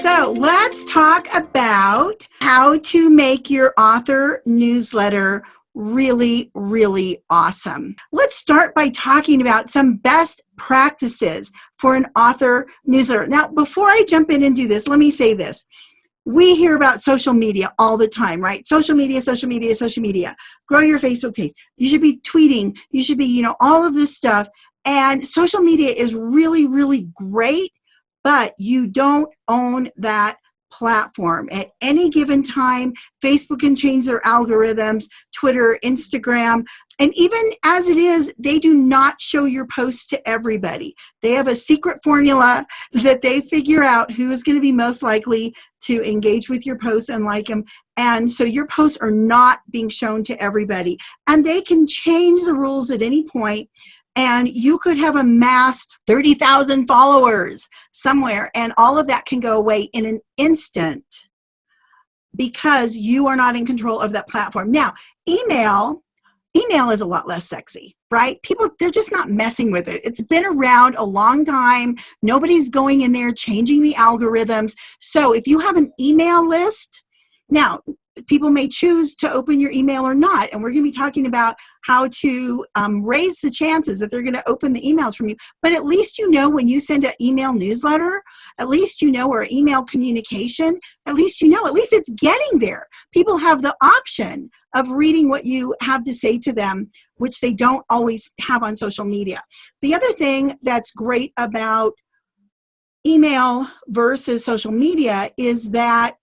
So let's talk about how to make your author newsletter really, really awesome. Let's start by talking about some best practices for an author newsletter. Now, before I jump in and do this, let me say this. We hear about social media all the time, right? Social media, social media, social media. Grow your Facebook page. You should be tweeting. You should be, all of this stuff. And social media is really, really great, but you don't own that platform. At any given time, Facebook can change their algorithms, Twitter, Instagram, and even as it is, they do not show your posts to everybody. They have a secret formula that they figure out who is going to be most likely to engage with your posts and like them. And so your posts are not being shown to everybody. And they can change the rules at any point. And you could have amassed 30,000 followers somewhere, and all of that can go away in an instant because you are not in control of that platform. Now, email is a lot less sexy, right? People, they're just not messing with it. It's been around a long time. Nobody's going in there changing the algorithms. So if you have an email list, now, people may choose to open your email or not, and we're going to be talking about how to raise the chances that they're going to open the emails from you. But at least when you send an email newsletter, at least or email communication, at least it's getting there. People have the option of reading what you have to say to them, which they don't always have on social media. The other thing that's great about email versus social media is that,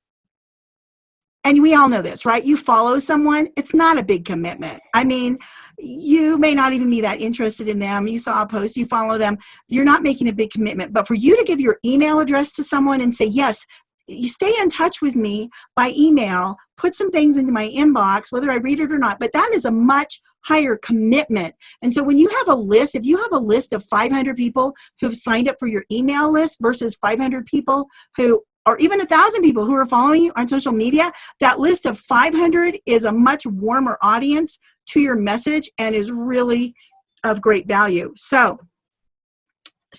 and we all know this, right? You follow someone, it's not a big commitment. I mean, you may not even be that interested in them. You saw a post, you follow them. You're not making a big commitment. But for you to give your email address to someone and say, yes, you stay in touch with me by email, put some things into my inbox, whether I read it or not, but that is a much higher commitment. And so when you have a list, if you have a list of 500 people who've signed up for your email list versus 500 people who, or even 1,000 people who are following you on social media, that list of 500 is a much warmer audience to your message and is really of great value. So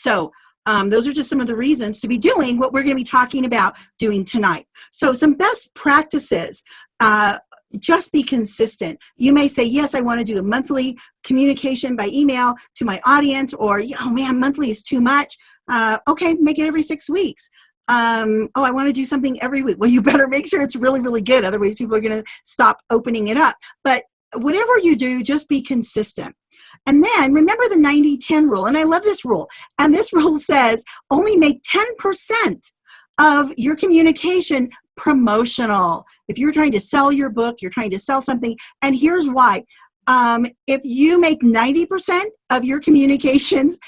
those are just some of the reasons to be doing what we're going to be talking about doing tonight. So some best practices. Just be consistent. You may say, yes, I want to do a monthly communication by email to my audience, or, oh man, monthly is too much. Okay, make it every 6 weeks. I want to do something every week. Well, you better make sure it's really, really good. Otherwise, people are going to stop opening it up. But whatever you do, just be consistent. And then remember the 90-10 rule. And I love this rule. And this rule says only make 10% of your communication promotional. If you're trying to sell your book, you're trying to sell something. And here's why. If you make 90% of your communications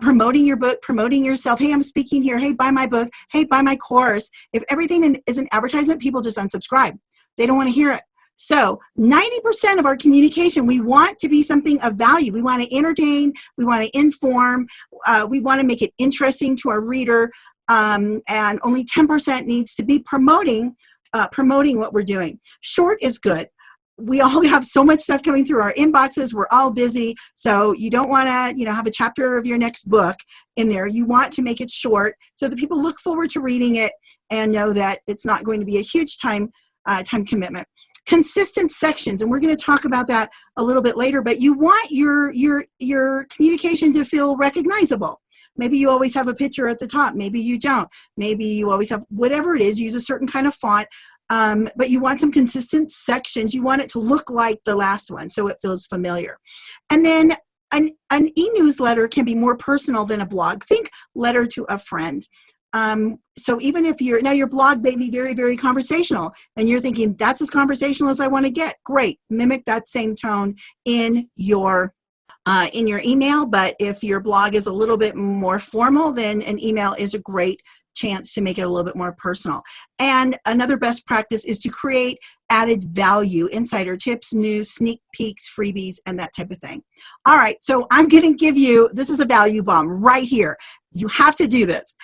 promoting your book, promoting yourself, hey, I'm speaking here, hey, buy my book, hey, buy my course. If everything is an advertisement, people just unsubscribe. They don't want to hear it. So 90% of our communication, we want to be something of value. We want to entertain, we want to inform, we want to make it interesting to our reader, and only 10% needs to be promoting what we're doing. Short is good. We all have so much stuff coming through our inboxes. We're all busy. So you don't want to, have a chapter of your next book in there. You want to make it short so that people look forward to reading it and know that it's not going to be a huge time commitment. Consistent sections, and we're going to talk about that a little bit later, but you want your communication to feel recognizable. Maybe you always have a picture at the top. Maybe you don't. Maybe you always have, whatever it is, use a certain kind of font. But you want some consistent sections. You want it to look like the last one so it feels familiar. And then an e-newsletter can be more personal than a blog. Think letter to a friend. So even if your blog may be very, very conversational and you're thinking that's as conversational as I want to get, great. Mimic that same tone in your email. But if your blog is a little bit more formal, then an email is a great chance to make it a little bit more personal. And another best practice is to create added value, insider tips, news, sneak peeks, freebies, and that type of thing. All right, so I'm going to give you, this is a value bomb right here. You have to do this.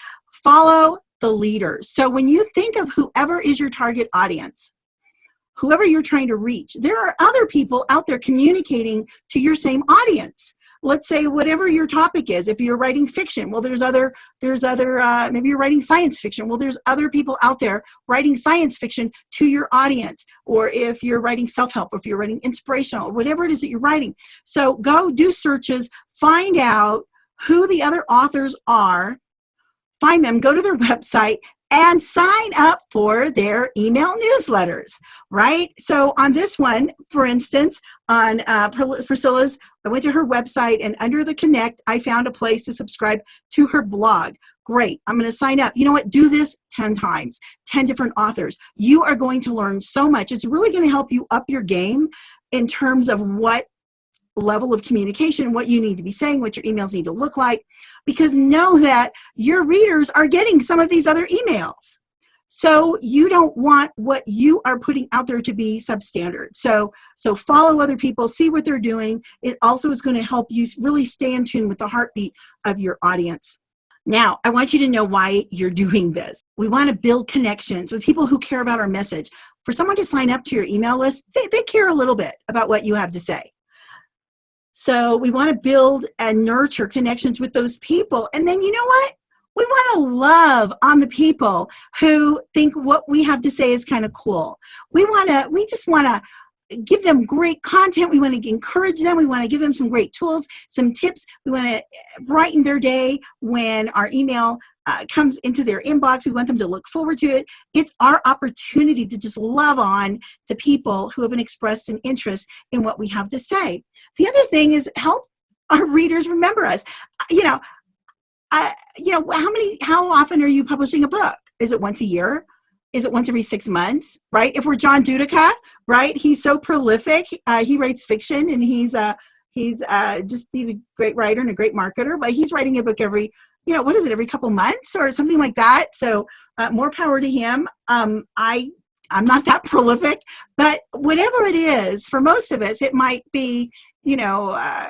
Follow the leaders. So when you think of whoever is your target audience, whoever you're trying to reach, there are other people out there communicating to your same audience. let's say whatever your topic is. If you're writing fiction, well, there's other, maybe you're writing science fiction. Well, there's other people out there writing science fiction to your audience. Or if you're writing self-help, or if you're writing inspirational, whatever it is that you're writing. So go do searches, find out who the other authors are, find them, go to their website, and sign up for their email newsletters, right? So on this one, for instance, on Priscilla's, I went to her website, and under the Connect, I found a place to subscribe to her blog. Great, I'm going to sign up. You know what? Do this 10 times, 10 different authors. You are going to learn so much. It's really going to help you up your game in terms of what level of communication, what you need to be saying, what your emails need to look like, because know that your readers are getting some of these other emails. So you don't want what you are putting out there to be substandard. So follow other people, see what they're doing. It also is going to help you really stay in tune with the heartbeat of your audience. Now, I want you to know why you're doing this. We want to build connections with people who care about our message. For someone to sign up to your email list, they care a little bit about what you have to say. So we want to build and nurture connections with those people. And then you know what? We want to love on the people who think what we have to say is kind of cool. We just want to give them great content. We want to encourage them. We want to give them some great tools, some tips. We want to brighten their day when our email comes into their inbox. We want them to look forward to it. It's our opportunity to just love on the people who have expressed an interest in what we have to say. The other thing is help our readers remember us. How often are you publishing a book? Is it once a year? Is it once every 6 months, right? If we're John Dudica, right? He's so prolific. He writes fiction, and he's a great writer and a great marketer, but he's writing a book every couple months or something like that. So more power to him. I'm not that prolific, but whatever it is, for most of us, it might be,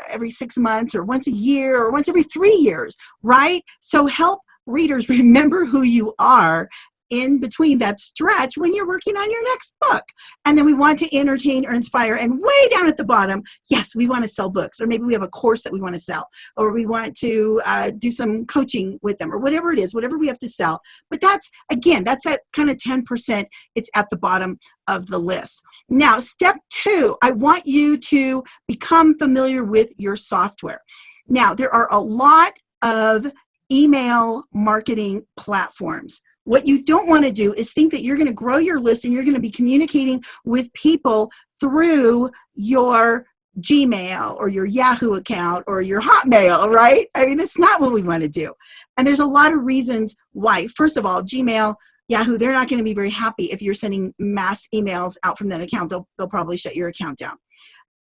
every 6 months or once a year or once every 3 years, right? So help readers remember who you are in between that stretch when you're working on your next book. And then we want to entertain or inspire. And way down at the bottom, yes, we want to sell books, or maybe we have a course that we want to sell, or we want to do some coaching with them, or whatever it is, whatever we have to sell. But that's that kind of 10%. It's at the bottom of the list. Now, step 2, I want you to become familiar with your software. Now, there are a lot of email marketing platforms. What you don't want to do is think that you're going to grow your list and you're going to be communicating with people through your Gmail or your Yahoo account or your Hotmail, right? I mean, it's not what we want to do. And there's a lot of reasons why. First of all, Gmail, Yahoo, they're not going to be very happy if you're sending mass emails out from that account. They'll probably shut your account down.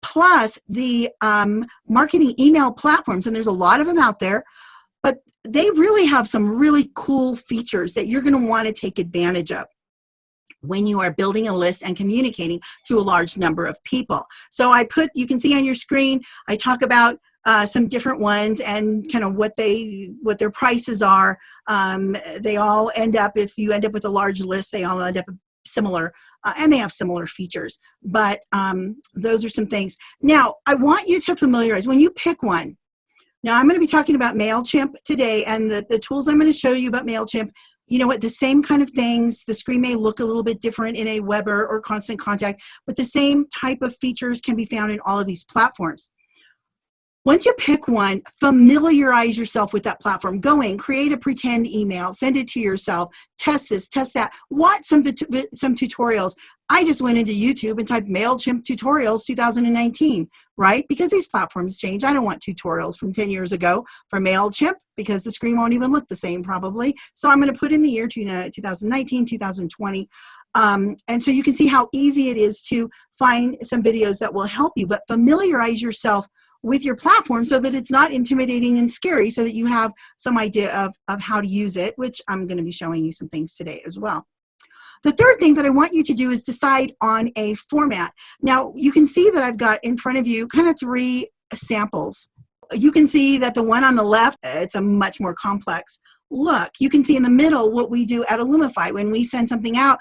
Plus, the marketing email platforms, and there's a lot of them out there, but they really have some really cool features that you're going to want to take advantage of when you are building a list and communicating to a large number of people. So you can see on your screen, I talk about some different ones and kind of what their prices are. They all end up, if you end up with a large list, they all end up similar, and they have similar features. But those are some things. Now, I want you to familiarize, when you pick one. Now, I'm going to be talking about MailChimp today, and the tools I'm going to show you about MailChimp, you know what, the same kind of things. The screen may look a little bit different in a Weber or Constant Contact, but the same type of features can be found in all of these platforms. Once you pick one, familiarize yourself with that platform. Go in, create a pretend email, send it to yourself, test this, test that, watch some tutorials. I just went into YouTube and typed MailChimp tutorials 2019, right? Because these platforms change. I don't want tutorials from 10 years ago for MailChimp because the screen won't even look the same probably. So I'm going to put in the year 2019, 2020. And so you can see how easy it is to find some videos that will help you, but familiarize yourself with your platform so that it's not intimidating and scary, so that you have some idea of how to use it, which I'm going to be showing you some things today as well. The third thing that I want you to do is decide on a format. Now, you can see that I've got in front of you kind of 3 samples. You can see that the one on the left, it's a much more complex look. You can see in the middle what we do at Illumify. When we send something out,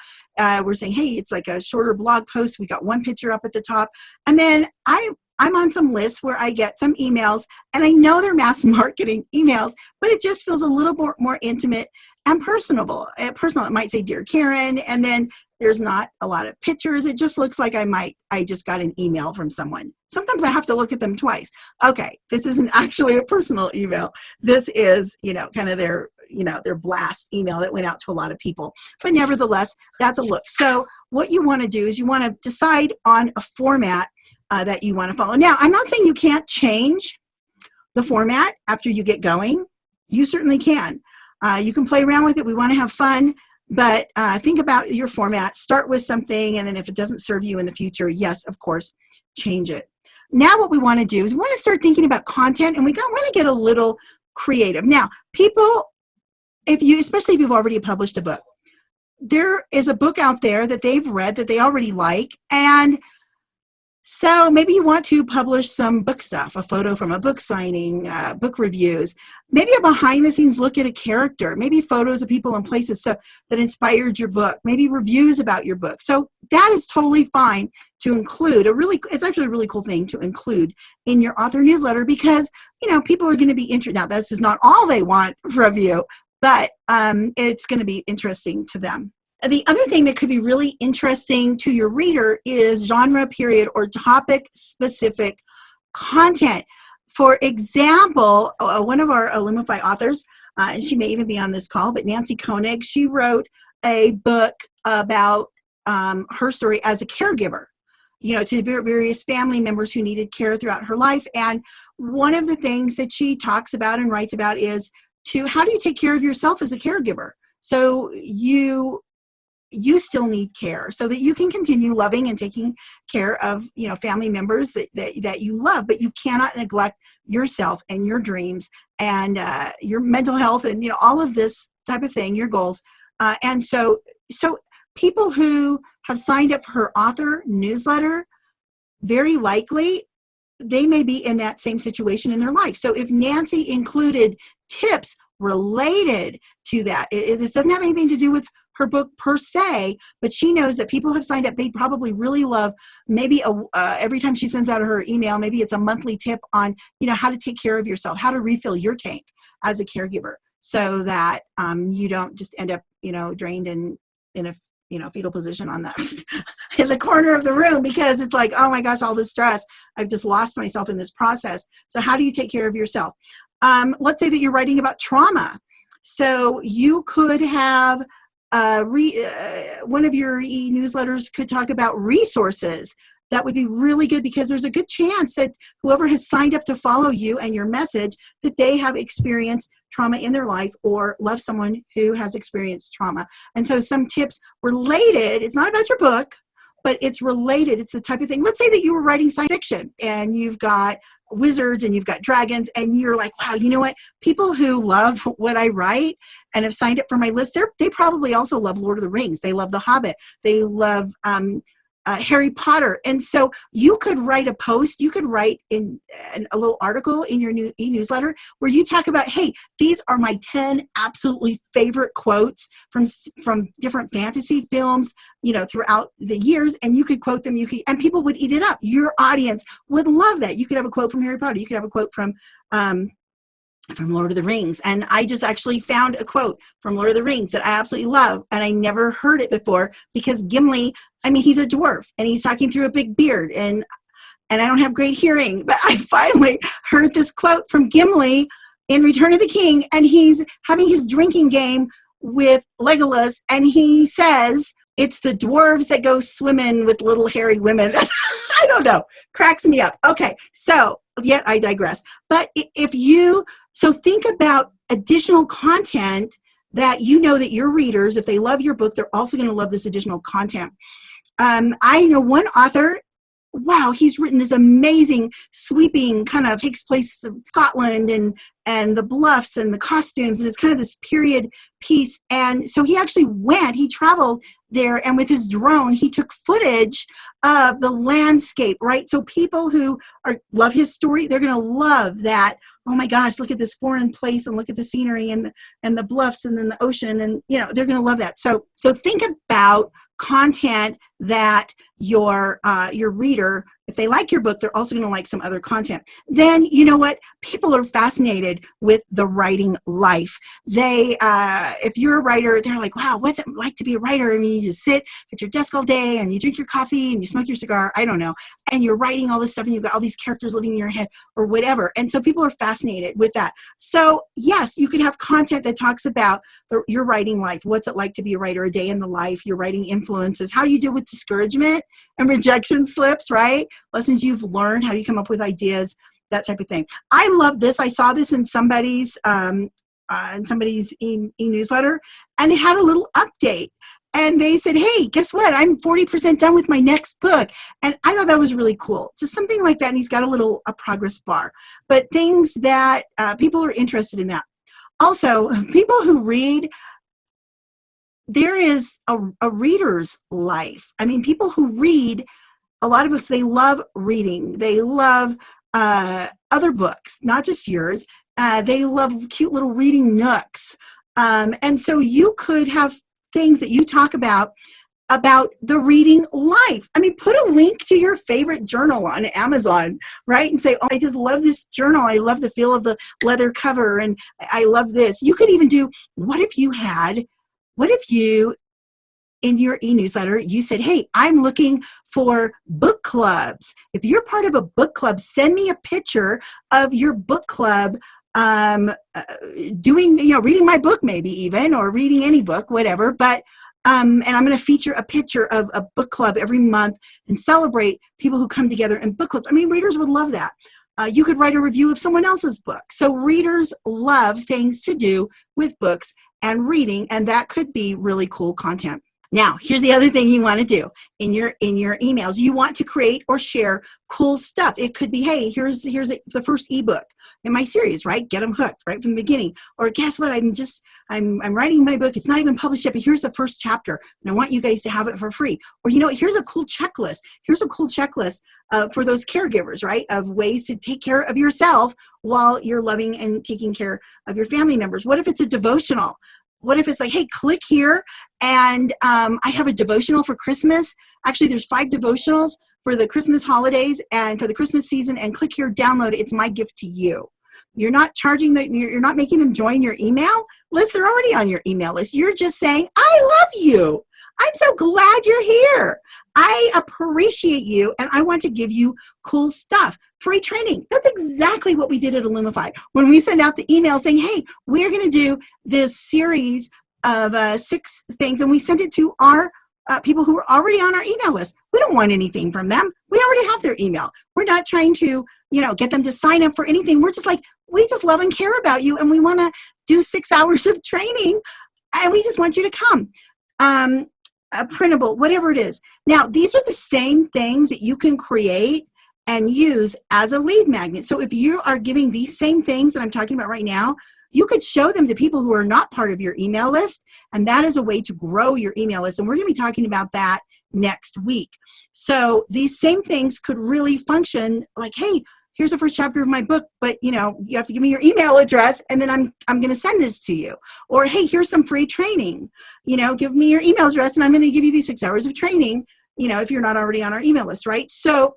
we're saying, hey, it's like a shorter blog post. We got one picture up at the top. And then I I'm on some lists where I get some emails, and I know they're mass marketing emails, but it just feels a little more intimate and personable. It might say, "Dear Karen," and then there's not a lot of pictures. It just looks like I just got an email from someone. Sometimes I have to look at them twice. Okay, this isn't actually a personal email. This is, kind of their blast email that went out to a lot of people. But nevertheless, that's a look. So what you want to do is you want to decide on a format that you want to follow. Now, I'm not saying you can't change the format after you get going. You certainly can. You can play around with it. We want to have fun. But think about your format. Start with something, and then if it doesn't serve you in the future, yes, of course, change it. Now what we want to do is we want to start thinking about content, and we want to get a little creative. Now, people, especially if you've already published a book, there is a book out there that they've read that they already like, and so maybe you want to publish some book stuff, a photo from a book signing, book reviews, maybe a behind-the-scenes look at a character, maybe photos of people and places that inspired your book, maybe reviews about your book. So that is totally fine to include. It's actually a really cool thing to include in your author newsletter because, people are going to be interested. Now, this is not all they want from you, but it's going to be interesting to them. The other thing that could be really interesting to your reader is genre, period, or topic-specific content. For example, one of our Illumify authors, and she may even be on this call, but Nancy Koenig, she wrote a book about her story as a caregiver, to various family members who needed care throughout her life. And one of the things that she talks about and writes about is how do you take care of yourself as a caregiver? So you still need care so that you can continue loving and taking care of, family members that you love, but you cannot neglect yourself and your dreams and your mental health and, all of this type of thing, your goals. And so people who have signed up for her author newsletter, very likely they may be in that same situation in their life. So if Nancy included tips related to that, this doesn't have anything to do with her book per se, but she knows that people have signed up. They probably really love maybe every time she sends out her email, maybe it's a monthly tip on, how to take care of yourself, how to refill your tank as a caregiver so that you don't just end up, drained in a fetal position on the in the corner of the room because it's like, oh my gosh, all this stress. I've just lost myself in this process. So how do you take care of yourself? Let's say that you're writing about trauma. So you could have one of your e-newsletters could talk about resources. That would be really good because there's a good chance that whoever has signed up to follow you and your message, that they have experienced trauma in their life or love someone who has experienced trauma. And so some tips related, it's not about your book, but it's related. It's the type of thing. Let's say that you were writing science fiction and you've got wizards and you've got dragons and you're like, wow, you know what? People who love what I write and have signed up for my list, they probably also love Lord of the Rings. They love The Hobbit. They love Harry Potter. And so you could write a post, you could write in a little article in your new e-newsletter where you talk about, hey, these are my 10 absolutely favorite quotes from different fantasy films, throughout the years. And you could quote them, and people would eat it up. Your audience would love that. You could have a quote from Harry Potter. You could have a quote from Lord of the Rings. And I just actually found a quote from Lord of the Rings that I absolutely love. And I never heard it before because Gimli, he's a dwarf and he's talking through a big beard and I don't have great hearing, but I finally heard this quote from Gimli in Return of the King, and he's having his drinking game with Legolas and he says, it's the dwarves that go swimming with little hairy women. I don't know. Cracks me up. Okay. So yet I digress. But so think about additional content that that your readers, if they love your book, they're also going to love this additional content. I know one author, wow, he's written this amazing sweeping kind of takes place in Scotland and the bluffs and the costumes, and it's kind of this period piece. And so he traveled there, and with his drone, he took footage of the landscape, right? So people who love his story, they're going to love that. Oh my gosh, look at this foreign place and look at the scenery and the bluffs and then the ocean, and they're going to love that. So think about content that your reader, if they like your book, they're also going to like some other content. Then you know what? People are fascinated with the writing life. They, if you're a writer, they're like, wow, what's it like to be a writer? I mean, you just sit at your desk all day and you drink your coffee and you smoke your cigar. I don't know. And you're writing all this stuff and you've got all these characters living in your head or whatever. And so people are fascinated with that. So yes, you can have content that talks about your writing life. What's it like to be a writer? A day in the life, your writing influences, how you deal with discouragement and rejection slips, right? Lessons you've learned, how do you come up with ideas, that type of thing. I love this. I saw this in somebody's e-newsletter, and it had a little update. And they said, hey, guess what? I'm 40% done with my next book. And I thought that was really cool. Just something like that. And he's got a progress bar. But things that people are interested in that. Also, people who read, there is a reader's life. I mean, people who read a lot of books, they love reading. They love other books, not just yours. They love cute little reading nooks. And so you could have things that you talk about the reading life. I mean, put a link to your favorite journal on Amazon, right? And say, oh, I just love this journal. I love the feel of the leather cover, and I love this. You could even do, what if you, in your e-newsletter, you said, hey, I'm looking for book clubs. If you're part of a book club, send me a picture of your book club doing, reading my book maybe even, or reading any book, whatever. But, and I'm going to feature a picture of a book club every month and celebrate people who come together in book clubs. I mean, readers would love that. You could write a review of someone else's book. So readers love things to do with books and reading, and that could be really cool content. Now, here's the other thing you want to do in your emails. You want to create or share cool stuff. It could be, hey, here's the first ebook in my series, right? Get them hooked right from the beginning. Or guess what? I'm writing my book. It's not even published yet, but here's the first chapter, and I want you guys to have it for free. Or here's a cool checklist. Here's a cool checklist for those caregivers, right? Of ways to take care of yourself while you're loving and taking care of your family members. What if it's a devotional? What if it's like, hey, click here, and I have a devotional for Christmas. Actually, there's 5 devotionals for the Christmas holidays and for the Christmas season, and click here, download it. It's my gift to you. You're not charging them, you're not making them join your email list. They're already on your email list. You're just saying, I love you. I'm so glad you're here. I appreciate you, and I want to give you cool stuff. Free training. That's exactly what we did at Illumify. When we send out the email saying, hey, we're going to do this series of 6 things, and we send it to our people who are already on our email list. We don't want anything from them. We already have their email. We're not trying to, get them to sign up for anything. We're just like, we just love and care about you, and we want to do 6 hours of training, and we just want you to come. A printable, whatever it is. Now, these are the same things that you can create and use as a lead magnet. So if you are giving these same things that I'm talking about right now, you could show them to people who are not part of your email list, and that is a way to grow your email list. And we're going to be talking about that next week. So these same things could really function like, hey, here's the first chapter of my book, but you have to give me your email address, and then I'm going to send this to you. Or hey, here's some free training. Give me your email address, and I'm going to give you these 6 hours of training. If you're not already on our email list, right? So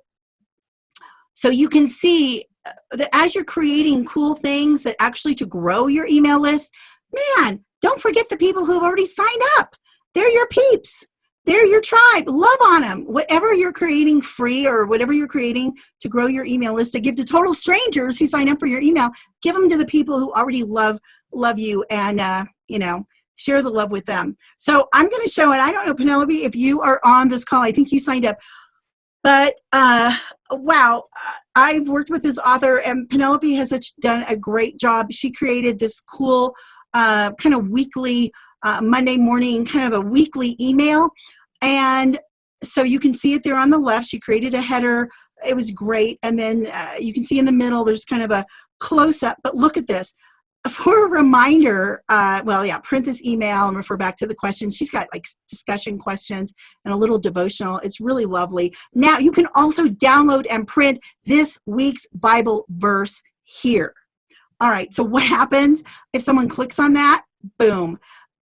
you can see that as you're creating cool things that actually to grow your email list, man, don't forget the people who have already signed up. They're your peeps. They're your tribe. Love on them. Whatever you're creating free, or whatever you're creating to grow your email list, to give to total strangers who sign up for your email, give them to the people who already love you, and share the love with them. So I'm going to show it. I don't know, Penelope, if you are on this call. I think you signed up. But wow, I've worked with this author, and Penelope has done a great job. She created this cool kind of weekly Monday morning, kind of a weekly email. And so you can see it there on the left. She created a header. It was great. And then you can see in the middle, there's kind of a close-up. But look at this. For a reminder, print this email and refer back to the questions. She's got like discussion questions and a little devotional. It's really lovely. Now you can also download and print this week's Bible verse here. All right, so what happens if someone clicks on that? Boom.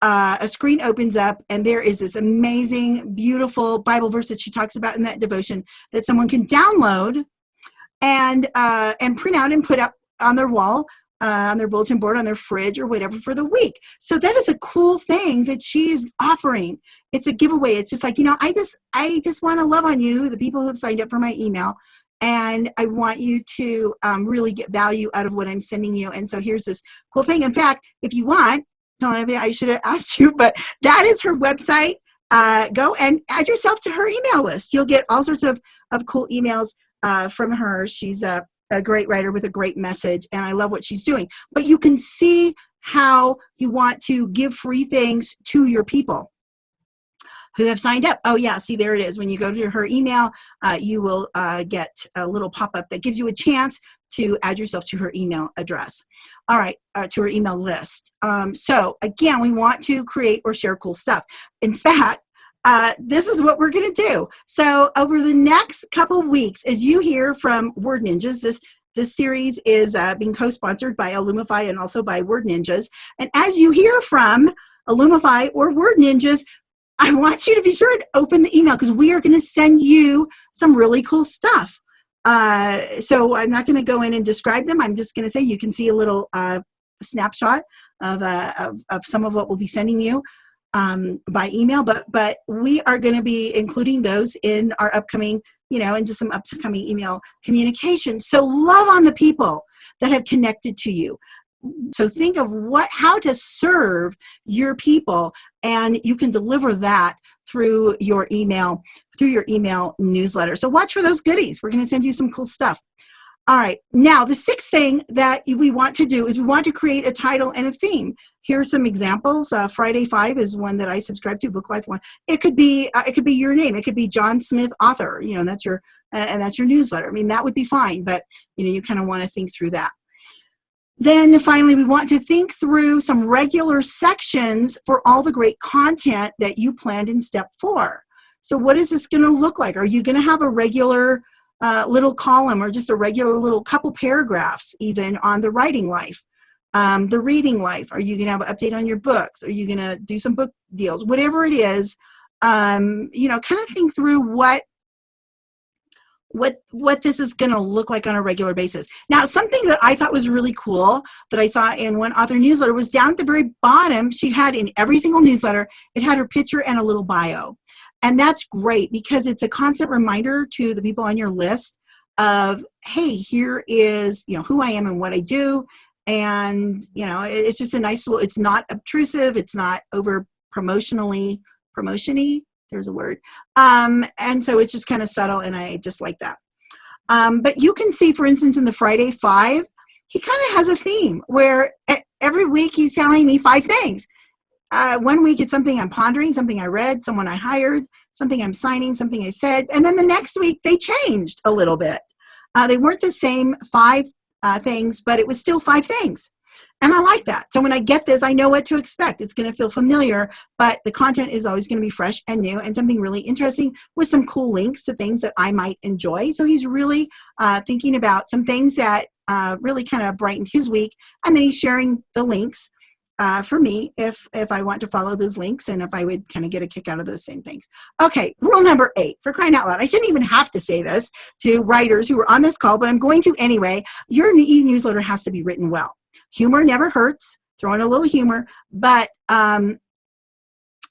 a screen opens up and there is this amazing, beautiful Bible verse that she talks about in that devotion that someone can download and print out and put up on their wall, on their bulletin board, on their fridge, or whatever for the week. So that is a cool thing that she is offering. It's a giveaway. It's just like, I just want to love on you, the people who have signed up for my email, and I want you to really get value out of what I'm sending you. And so here's this cool thing. In fact, if you want, I should have asked you, but that is her website. Go and add yourself to her email list. You'll get all sorts of cool emails from her. She's a great writer with a great message, and I love what she's doing. But you can see how you want to give free things to your people who have signed up. Oh yeah, see, there it is. When you go to her email, you will get a little pop-up that gives you a chance to add yourself to her email address. All right, to her email list. So again, we want to create or share cool stuff. In fact, this is what we're going to do. So over the next couple of weeks, as you hear from Word Ninjas, this series is being co-sponsored by Illumify and also by Word Ninjas. And as you hear from Illumify or Word Ninjas, I want you to be sure to open the email because we are going to send you some really cool stuff. So I'm not going to go in and describe them. I'm just going to say you can see a little snapshot of some of what we'll be sending you by email. But we are going to be including those in our upcoming, into some upcoming email communication. So love on the people that have connected to you. So think of how to serve your people, and you can deliver that through your email newsletter. So watch for those goodies. We're going to send you some cool stuff. All right. Now, the sixth thing that we want to do is we want to create a title and a theme. Here are some examples. Friday 5 is one that I subscribe to, Book Life 1. It could be your name. It could be John Smith, author. And that's your newsletter. I mean, that would be fine, but you kind of want to think through that. Then finally, we want to think through some regular sections for all the great content that you planned in step 4. So what is this going to look like? Are you going to have a regular little column or just a regular little couple paragraphs even on the writing life, the reading life? Are you going to have an update on your books? Are you going to do some book deals? Whatever it is, kind of think through what this is going to look like on a regular basis. Now, something that I thought was really cool that I saw in one author newsletter was down at the very bottom, she had in every single newsletter, it had her picture and a little bio. And that's great because it's a constant reminder to the people on your list of, hey, here is, who I am and what I do. And, it's just a nice little, it's not obtrusive. It's not over promotion-y. There's a word. And so it's just kind of subtle, and I just like that. But you can see, for instance, in the Friday 5, he kind of has a theme where every week he's telling me 5 things. One week it's something I'm pondering, something I read, someone I hired, something I'm signing, something I said. And then the next week they changed a little bit. They weren't the same 5 things, but it was still 5 things. And I like that. So when I get this, I know what to expect. It's going to feel familiar, but the content is always going to be fresh and new and something really interesting with some cool links to things that I might enjoy. So he's really thinking about some things that really kind of brightened his week. And then he's sharing the links for me if I want to follow those links and if I would kind of get a kick out of those same things. Okay, rule number 8, for crying out loud. I shouldn't even have to say this to writers who are on this call, but I'm going to anyway. Your e-newsletter has to be written well. Humor never hurts. Throw in a little humor, but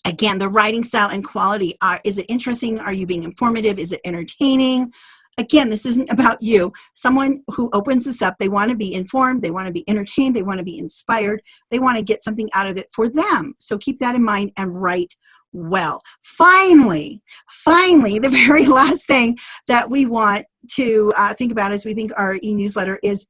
again, the writing style and quality. Is it interesting? Are you being informative? Is it entertaining? Again, this isn't about you. Someone who opens this up, they want to be informed, they want to be entertained, they want to be inspired, they want to get something out of it for them. So keep that in mind and write well. Finally, the very last thing that we want to think about as we think our e-newsletter is,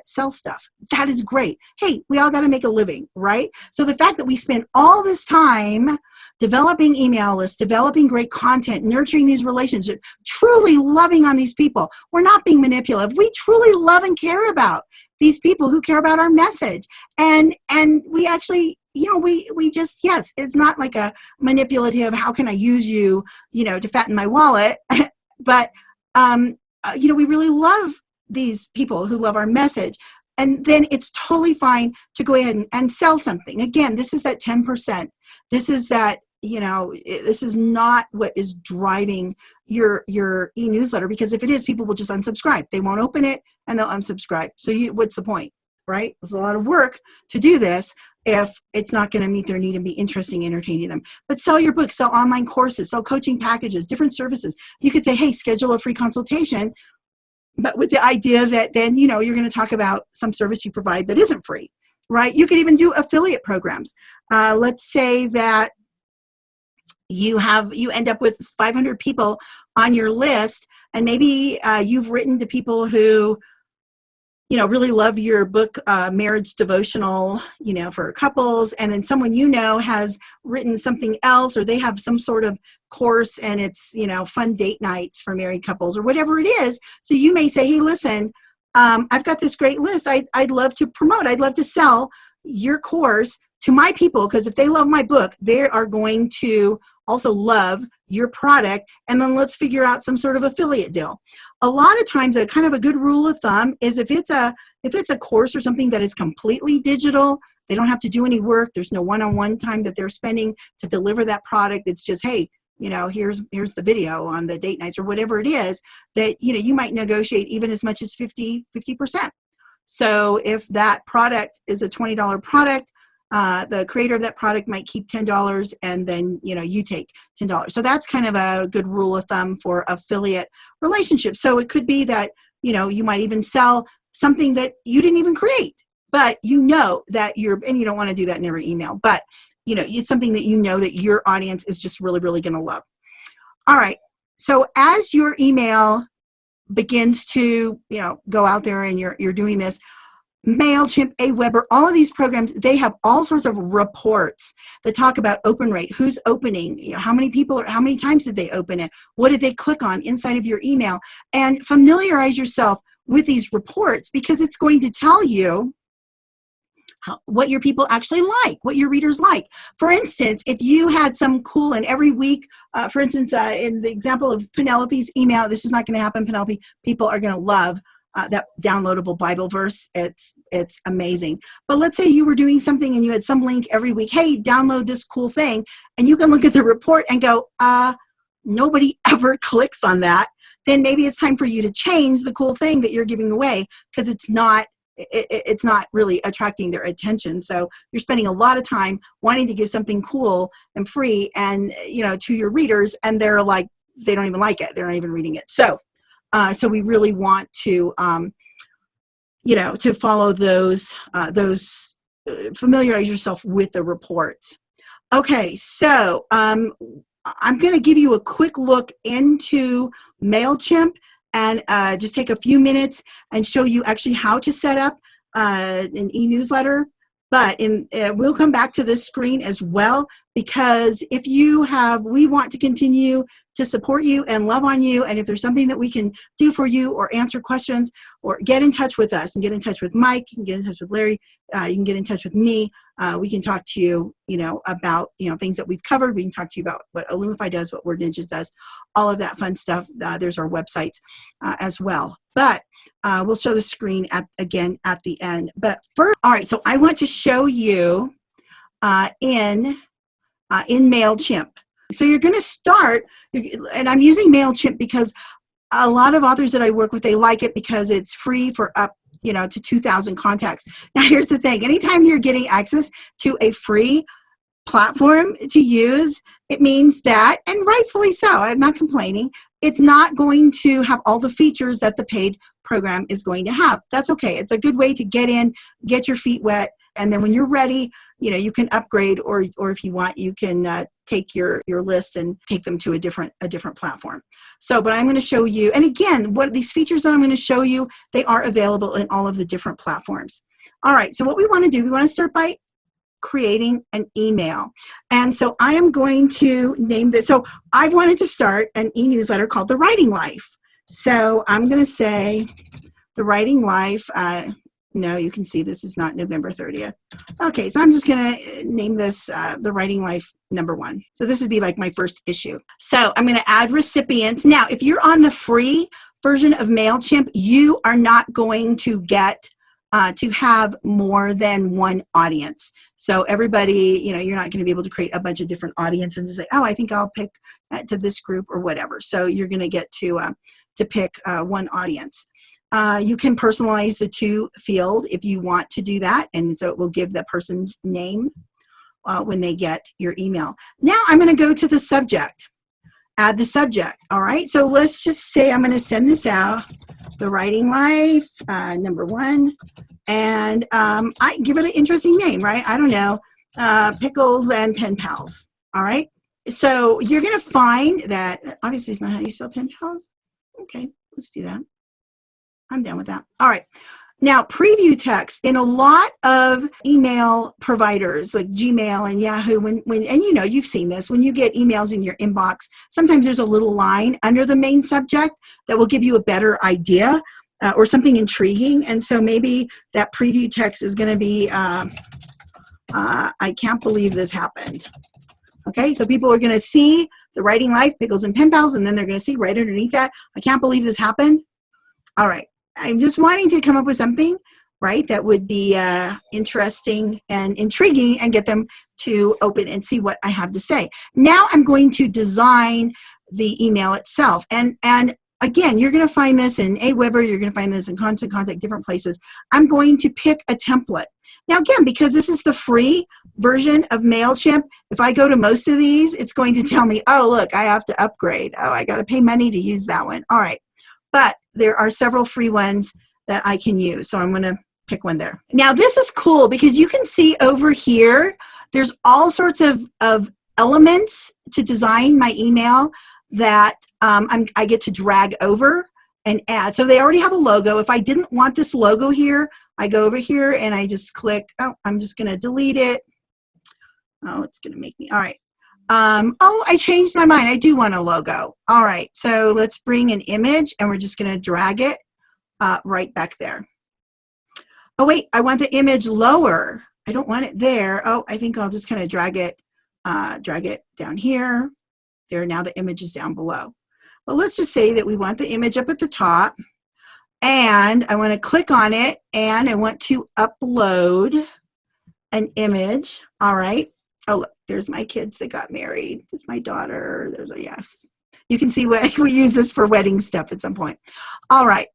sell stuff. That is great. Hey, we all got to make a living, right? So the fact that we spend all this time developing email lists, developing great content, nurturing these relationships, truly loving on these people. We're not being manipulative. We truly love and care about these people who care about our message. And we actually, we just, yes, it's not like a manipulative, how can I use you, to fatten my wallet, but, we really love these people who love our message. And then it's totally fine to go ahead and sell something. Again, this is that 10%. This is that, this is not what is driving your e-newsletter, because if it is, people will just unsubscribe. They won't open it and they'll unsubscribe. So what's the point, right? There's a lot of work to do this if it's not going to meet their need and be interesting, entertaining them. But sell your book, sell online courses, sell coaching packages, different services. You could say, hey, schedule a free consultation, but with the idea that then, you're going to talk about some service you provide that isn't free, right? You could even do affiliate programs. Let's say that you end up with 500 people on your list, and maybe you've written to people who, really love your book, Marriage Devotional, for couples, and then someone has written something else, or they have some sort of course and it's, fun date nights for married couples or whatever it is. So you may say, hey, listen, I've got this great list. I'd love to promote. I'd love to sell your course to my people, because if they love my book, they are going to also love your product, and then let's figure out some sort of affiliate deal. A lot of times, a kind of a good rule of thumb is if it's a course or something that is completely digital, they don't have to do any work. There's no one-on-one time that they're spending to deliver that product. It's just, hey, here's the video on the date nights or whatever it is, that you might negotiate even as much as 50%. So if that product is a $20 product, the creator of that product might keep $10, and then you take $10. So that's kind of a good rule of thumb for affiliate relationships. So it could be that you might even sell something that you didn't even create, but that and you don't want to do that in every email, but it's something that that your audience is just really, really going to love. All right. So as your email begins to go out there and you're doing this, MailChimp, Aweber, all of these programs, they have all sorts of reports that talk about open rate, who's opening, how many people, how many times did they open it, what did they click on inside of your email, and familiarize yourself with these reports, because it's going to tell you what your people actually like, what your readers like. For instance, if you had some cool, and every week, for instance, in the example of Penelope's email, this is not going to happen, Penelope, people are going to love that downloadable Bible verse. It's amazing. But let's say you were doing something and you had some link every week, hey, download this cool thing, and you can look at the report and go, nobody ever clicks on that. Then maybe it's time for you to change the cool thing that you're giving away, because it's not really attracting their attention. So you're spending a lot of time wanting to give something cool and free and to your readers, and they're like, they don't even like it. They're not even reading it. So we really want to, to follow those, familiarize yourself with the reports. Okay, so I'm going to give you a quick look into MailChimp and just take a few minutes and show you actually how to set up an e-newsletter. But we'll come back to this screen as well, because if we want to continue to support you and love on you, and if there's something that we can do for you or answer questions or get in touch with us, and get in touch with Mike, you can get in touch with Larry, you can get in touch with me, we can talk to you, about, things that we've covered. We can talk to you about what Illumify does, what Word Ninjas does, all of that fun stuff. There's our websites as well. But we'll show the screen again at the end. But first, all right, so I want to show you in MailChimp. So you're going to start, and I'm using MailChimp because a lot of authors that I work with, they like it because it's free for up to 2,000 contacts. Now, here's the thing. Anytime you're getting access to a free platform to use, it means that, and rightfully so, I'm not complaining, it's not going to have all the features that the paid program is going to have. That's okay. It's a good way to get in, get your feet wet, and then when you're ready, you can upgrade, or if you want, you can take your list and take them to a different platform. So, but I'm going to show you, and again, what these features that I'm going to show you, they are available in all of the different platforms. All right, so what we want to do, we want to start by creating an email. And so I am going to name this. So I wanted to start an e-newsletter called The Writing Life. So I'm going to say The Writing Life. No, you can see this is not November 30th. Okay, so I'm just going to name this The Writing Life #1. So this would be like my first issue. So I'm going to add recipients. Now, if you're on the free version of MailChimp, you are not going to get to have more than one audience. So everybody, you're not going to be able to create a bunch of different audiences and say, oh, I think I'll pick to this group or whatever. So you're going to get to pick one audience. You can personalize the to field if you want to do that, and so it will give the person's name when they get your email. Now I'm going to go to the subject. Add the subject. All right. So let's just say I'm going to send this out. The Writing Life, number 1. And I give it an interesting name, right? I don't know. Pickles and Pen Pals. All right. So you're going to find that, obviously it's not how you spell pen pals. Okay. Let's do that. I'm done with that. All right. Now, preview text in a lot of email providers like Gmail and Yahoo, and you've seen this, when you get emails in your inbox, sometimes there's a little line under the main subject that will give you a better idea or something intriguing. And so maybe that preview text is going to be, I can't believe this happened. Okay, so people are going to see the Writing Life, Pickles and Pen Pals, and then they're going to see right underneath that, I can't believe this happened. All right. I'm just wanting to come up with something, right, that would be interesting and intriguing and get them to open and see what I have to say. Now I'm going to design the email itself. And again, you're going to find this in Aweber, you're going to find this in Constant Contact, different places. I'm going to pick a template. Now again, because this is the free version of MailChimp, if I go to most of these, it's going to tell me, oh, look, I have to upgrade. Oh, I got to pay money to use that one. All right. But there are several free ones that I can use. So I'm going to pick one there. Now this is cool because you can see over here, there's all sorts of elements to design my email that I get to drag over and add. So they already have a logo. If I didn't want this logo here, I go over here and I just click, oh, I'm just going to delete it. Oh, it's going to make me, all right. Oh, I changed my mind. I do want a logo. All right, so let's bring an image and we're just going to drag it right back there. Oh, wait, I want the image lower. I don't want it there. Oh, I think I'll just kind of drag it down here. There, now the image is down below. But let's just say that we want the image up at the top and I want to click on it and I want to upload an image. All right. Oh, look, there's my kids that got married. There's my daughter. There's a yes. You can see what we use this for wedding stuff at some point. All right.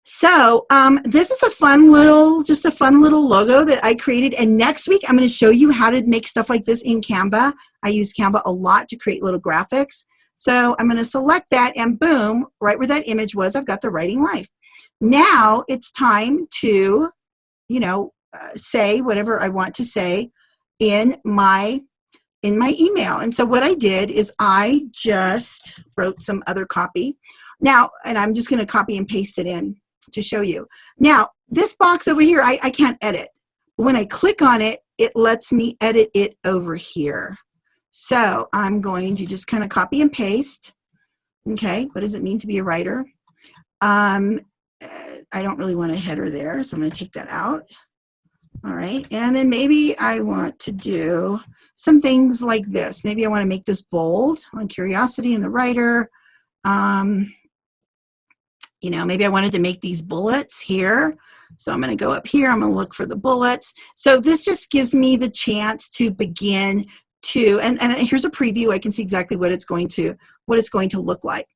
So this is just a fun little logo that I created. And next week, I'm going to show you how to make stuff like this in Canva. I use Canva a lot to create little graphics. So I'm going to select that and boom, right where that image was, I've got the Writing Life. Now it's time to, say whatever I want to say in my email. And so what I did is I just wrote some other copy. Now, and I'm just going to copy and paste it in to show you. Now, this box over here, I can't edit. When I click on it, it lets me edit it over here. So I'm going to just kind of copy and paste. Okay, what does it mean to be a writer? I don't really want a header there, so I'm going to take that out. All right, and then maybe I want to do some things like this. Maybe I want to make this bold on curiosity in the writer. Maybe I wanted to make these bullets here. So I'm going to go up here. I'm going to look for the bullets. So this just gives me the chance to begin to, and here's a preview. I can see exactly what it's going to look like.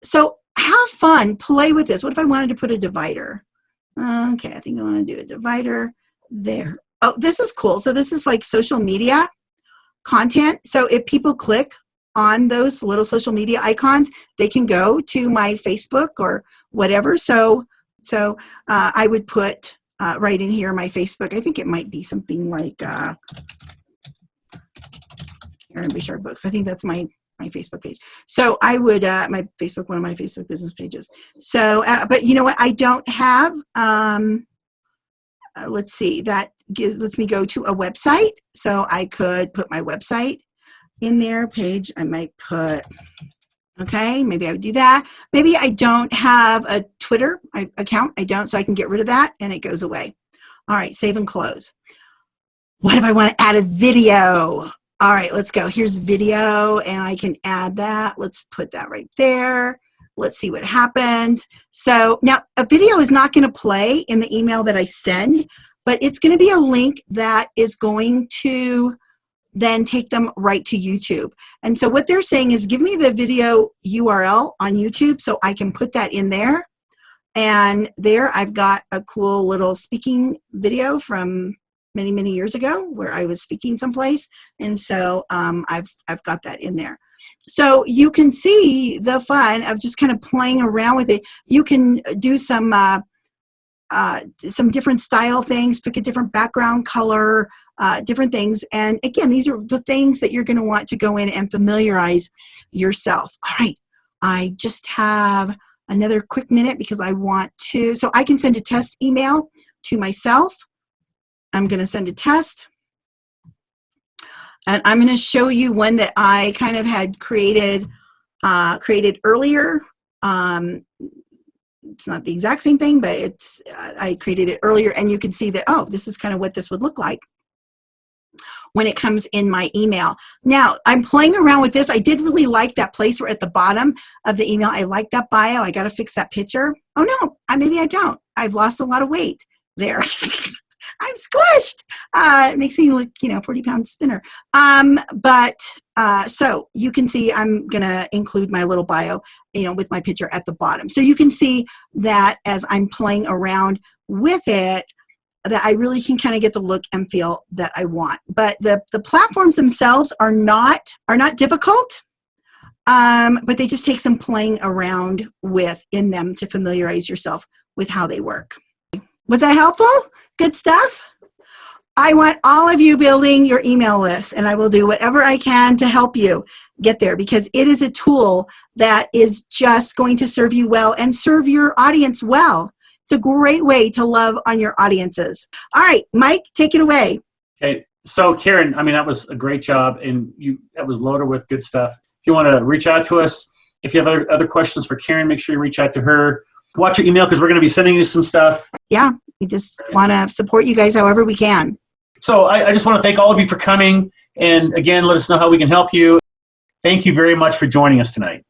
So have fun, play with this. What if I wanted to put a divider? Okay, I think I want to do a divider there. Oh, this is cool. So this is like social media content. So if people click on those little social media icons, they can go to my Facebook or whatever. So I would put right in here my Facebook. I think it might be something like Bouchard Books. I think that's my Facebook page. So I would, my Facebook, one of my Facebook business pages. So, but you know what? I don't have, let's see, that lets me go to a website. So I could put my website in there, page. I might put, okay, maybe I would do that. Maybe I don't have a Twitter account. I don't, so I can get rid of that and it goes away. All right, save and close. What if I want to add a video? All right, let's go. Here's video, and I can add that. Let's put that right there. Let's see what happens. So now a video is not going to play in the email that I send, but it's going to be a link that is going to then take them right to YouTube. And so what they're saying is, give me the video URL on YouTube so I can put that in there. And there I've got a cool little speaking video from many, many years ago where I was speaking someplace. And so I've got that in there. So you can see the fun of just kind of playing around with it. You can do some different style things, pick a different background color, different things. And again, these are the things that you're going to want to go in and familiarize yourself. All right, I just have another quick minute because I want to, so I can send a test email to myself. I'm going to send a test. And I'm going to show you one that I kind of had created earlier. It's not the exact same thing, but it's I created it earlier, and you can see that, oh, this is kind of what this would look like when it comes in my email. Now, I'm playing around with this. I did really like that place where at the bottom of the email, I like that bio. I got to fix that picture. Oh, no, maybe I don't. I've lost a lot of weight there. I'm squished. It makes me look, 40 pounds thinner. So you can see I'm going to include my little bio, with my picture at the bottom. So you can see that as I'm playing around with it, that I really can kind of get the look and feel that I want. But the platforms themselves are not difficult, but they just take some playing around in them to familiarize yourself with how they work. Was that helpful? Good stuff? I want all of you building your email list, and I will do whatever I can to help you get there, because it is a tool that is just going to serve you well and serve your audience well. It's a great way to love on your audiences. All right, Mike, take it away. Okay, so Karen, that was a great job, and that was loaded with good stuff. If you want to reach out to us, if you have other questions for Karen, make sure you reach out to her. Watch your email because we're going to be sending you some stuff. Yeah, we just want to support you guys however we can. So I just want to thank all of you for coming, and again, let us know how we can help you. Thank you very much for joining us tonight.